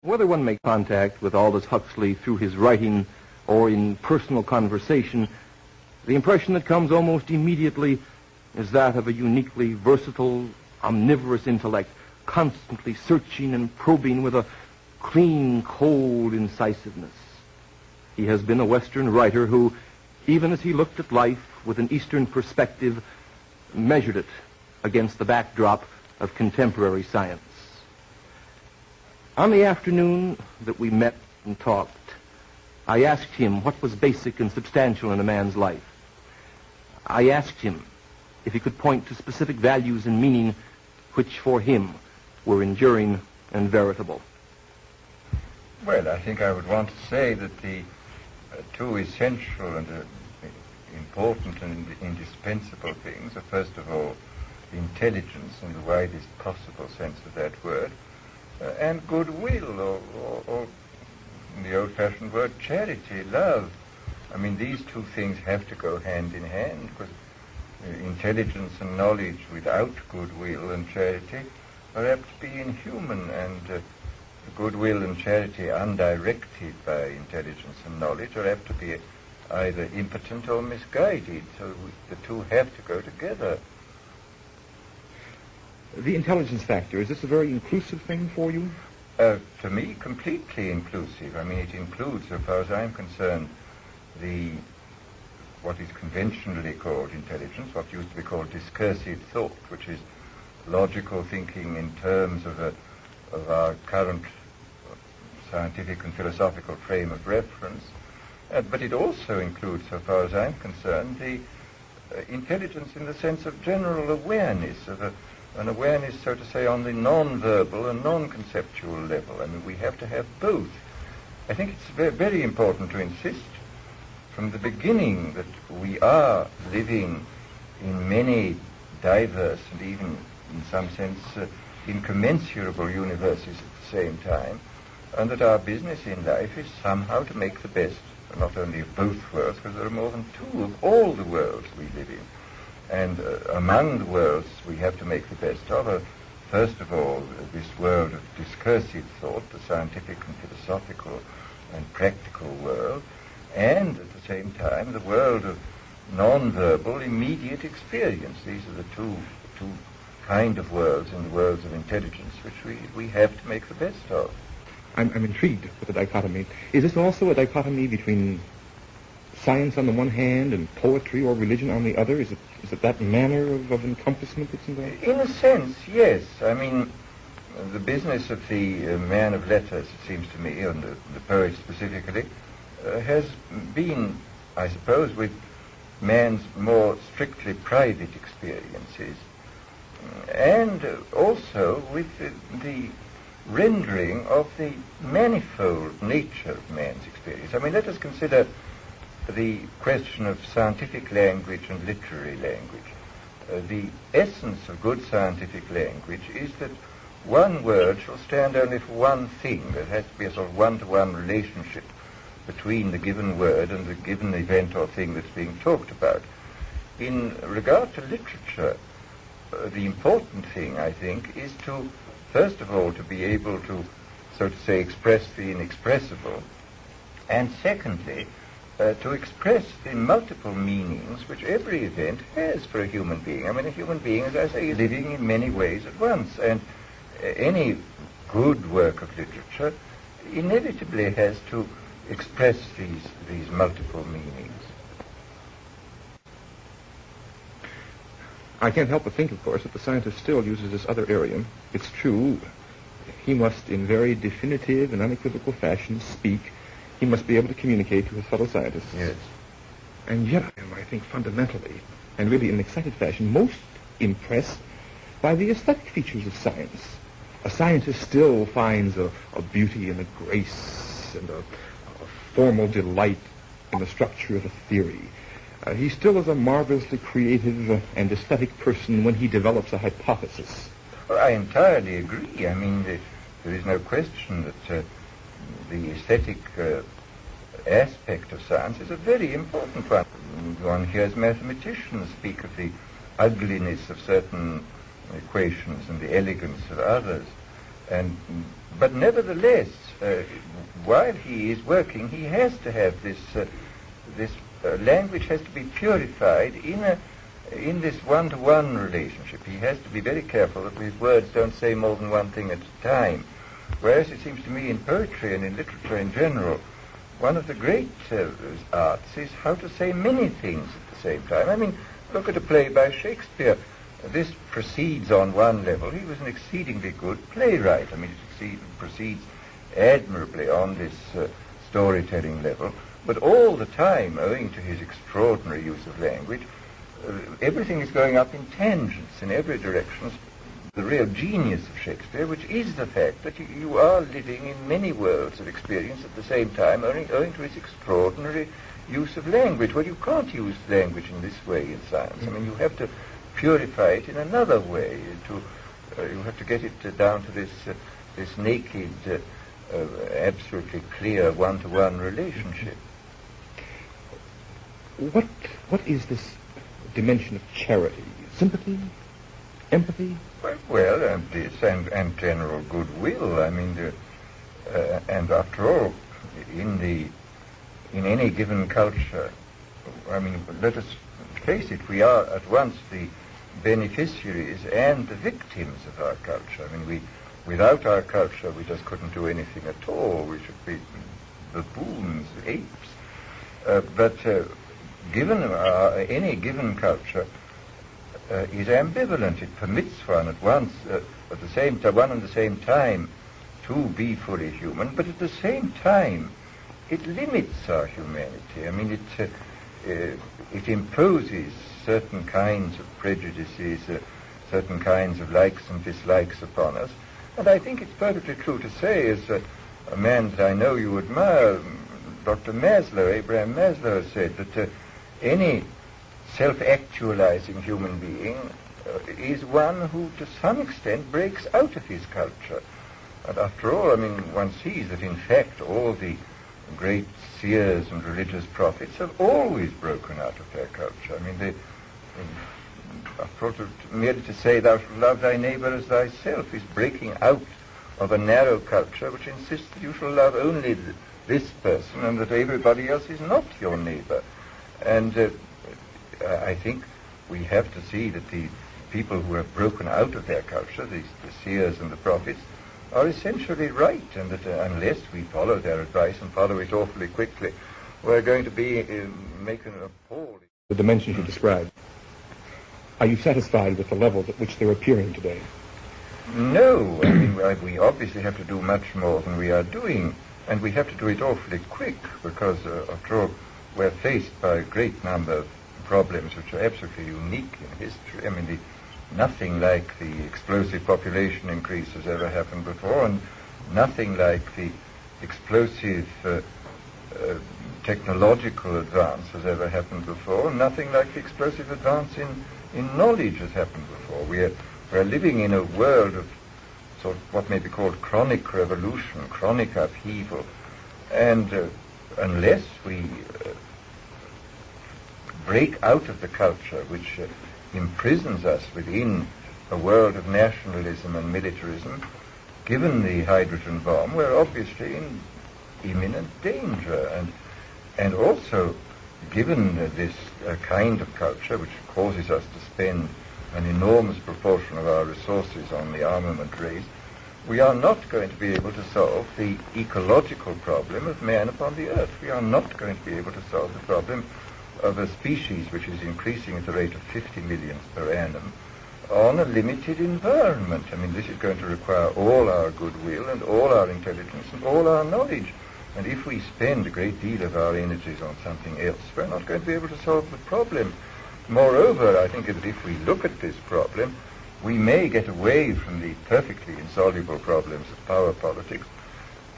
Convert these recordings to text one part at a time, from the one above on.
Whether one makes contact with Aldous Huxley through his writing or in personal conversation, the impression that comes almost immediately is that of a uniquely versatile, omnivorous intellect, constantly searching and probing with a clean, cold incisiveness. He has been a Western writer who, even as he looked at life with an Eastern perspective, measured it against the backdrop of contemporary science. On the afternoon that we met and talked, I asked him what was basic and substantial in a man's life. I asked him if he could point to specific values and meaning which for him were enduring and veritable. Well, I think I would want to say that the two essential and important and indispensable things are, first of all, intelligence in the widest possible sense of that word, and goodwill, or in the old-fashioned word, charity, love. I mean, these two things have to go hand in hand, because intelligence and knowledge without goodwill and charity are apt to be inhuman, and goodwill and charity undirected by intelligence and knowledge are apt to be either impotent or misguided. So the two have to go together. The intelligence factor, is this a very inclusive thing for you? To me, completely inclusive. I mean, it includes, so far as I'm concerned, what is conventionally called intelligence, what used to be called discursive thought, which is logical thinking in terms of our current scientific and philosophical frame of reference. But it also includes, so far as I'm concerned, the intelligence in the sense of general awareness, of an awareness, so to say, on the non-verbal and non-conceptual level. I mean, we have to have both. I think it's very, very important to insist from the beginning that we are living in many diverse and even, in some sense, incommensurable universes at the same time, and that our business in life is somehow to make the best, not only of both worlds, because there are more than two of all the worlds we live in. And among the worlds we have to make the best of, first of all, this world of discursive thought, the scientific and philosophical and practical world, and at the same time the world of non-verbal immediate experience. These are the two kind of worlds in the worlds of intelligence which we have to make the best of. I'm intrigued with the dichotomy. Is this also a dichotomy between science on the one hand and poetry or religion on the other? Is it that manner of encompassment that's involved? In a sense, yes. I mean, the business of the man of letters, it seems to me, and the poet specifically, has been, I suppose, with man's more strictly private experiences, and also with the rendering of the manifold nature of man's experience. I mean, let us consider the question of scientific language and literary language. The essence of good scientific language is that one word shall stand only for one thing. There has to be a sort of one-to-one relationship between the given word and the given event or thing that's being talked about. In regard to literature, the important thing, I think, is to, first of all, to be able to, so to say, express the inexpressible, and secondly, to express the multiple meanings which every event has for a human being. I mean, a human being, as I say, is living in many ways at once, and any good work of literature inevitably has to express these multiple meanings. I can't help but think, of course, that the scientist still uses this other area. It's true, he must, in very definitive and unequivocal fashion, speak. He must be able to communicate to his fellow scientists. Yes. And yet I am, I think, fundamentally, and really in an excited fashion, most impressed by the aesthetic features of science. A scientist still finds a beauty and a grace and a formal delight in the structure of a theory. He still is a marvelously creative and aesthetic person when he develops a hypothesis. Well, I entirely agree. I mean, there is no question that the aesthetic aspect of science is a very important one. One hears mathematicians speak of the ugliness of certain equations and the elegance of others. But nevertheless, while he is working, he has to have this language has to be purified in this one-to-one relationship. He has to be very careful that his words don't say more than one thing at a time. Whereas it seems to me in poetry and in literature in general, one of the great arts is how to say many things at the same time. I mean, look at a play by Shakespeare. This proceeds on one level. He was an exceedingly good playwright. I mean, it proceeds admirably on this storytelling level. But all the time, owing to his extraordinary use of language, everything is going up in tangents in every direction. The real genius of Shakespeare, which is the fact that you are living in many worlds of experience at the same time, owing to his extraordinary use of language. Well, you can't use language in this way in science. I mean, you have to purify it in another way. You have to get it down to this naked, absolutely clear one-to-one relationship. What is this dimension of charity? Sympathy? Empathy? Well, and general goodwill. I mean, and after all, in any given culture, I mean, let us face it, we are at once the beneficiaries and the victims of our culture. I mean, without our culture, we just couldn't do anything at all. We should be baboons, apes. But given any given culture is ambivalent. It permits one at once, at the same time, one and the same time, to be fully human, but at the same time, it limits our humanity. I mean, it imposes certain kinds of prejudices, certain kinds of likes and dislikes upon us. And I think it's perfectly true to say, as a man that I know you admire, Dr. Maslow, Abraham Maslow, said that any self-actualizing human being is one who, to some extent, breaks out of his culture. And after all, I mean, one sees that, in fact, all the great seers and religious prophets have always broken out of their culture. I mean, after all, merely to say, thou shalt love thy neighbor as thyself, is breaking out of a narrow culture which insists that you shall love only this person and that everybody else is not your neighbor. And I think we have to see that the people who have broken out of their culture, the seers and the prophets, are essentially right, and that unless we follow their advice and follow it awfully quickly, we're going to be making an appalling... The dimensions you described, are you satisfied with the levels at which they're appearing today? No. I mean, we obviously have to do much more than we are doing, and we have to do it awfully quick, because, after all, we're faced by a great number of problems which are absolutely unique in history. I mean, nothing like the explosive population increase has ever happened before, and nothing like the explosive technological advance has ever happened before, and nothing like the explosive advance in knowledge has happened before. We're living in a world of sort of what may be called chronic revolution, chronic upheaval, and unless we break out of the culture which imprisons us within a world of nationalism and militarism, given the hydrogen bomb, we're obviously in imminent danger. And also, given this kind of culture which causes us to spend an enormous proportion of our resources on the armament race, we are not going to be able to solve the ecological problem of man upon the earth. We are not going to be able to solve the problem of a species which is increasing at the rate of 50 million per annum on a limited environment. I mean, this is going to require all our goodwill and all our intelligence and all our knowledge. And if we spend a great deal of our energies on something else, we're not going to be able to solve the problem. Moreover, I think that if we look at this problem, we may get away from the perfectly insoluble problems of power politics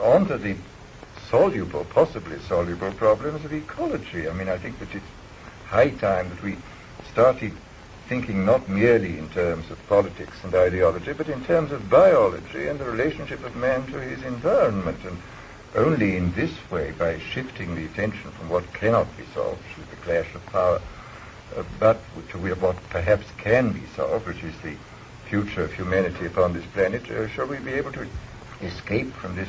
onto the soluble, possibly soluble problems of ecology. I mean, I think that it's high time that we started thinking not merely in terms of politics and ideology, but in terms of biology and the relationship of man to his environment. And only in this way, by shifting the attention from what cannot be solved, which is the clash of power, but to what perhaps can be solved, which is the future of humanity upon this planet, shall we be able to escape from this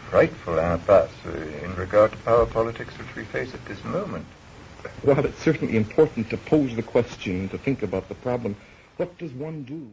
frightful impasse in regard to power politics which we face at this moment. Well, it's certainly important to pose the question, to think about the problem. What does one do?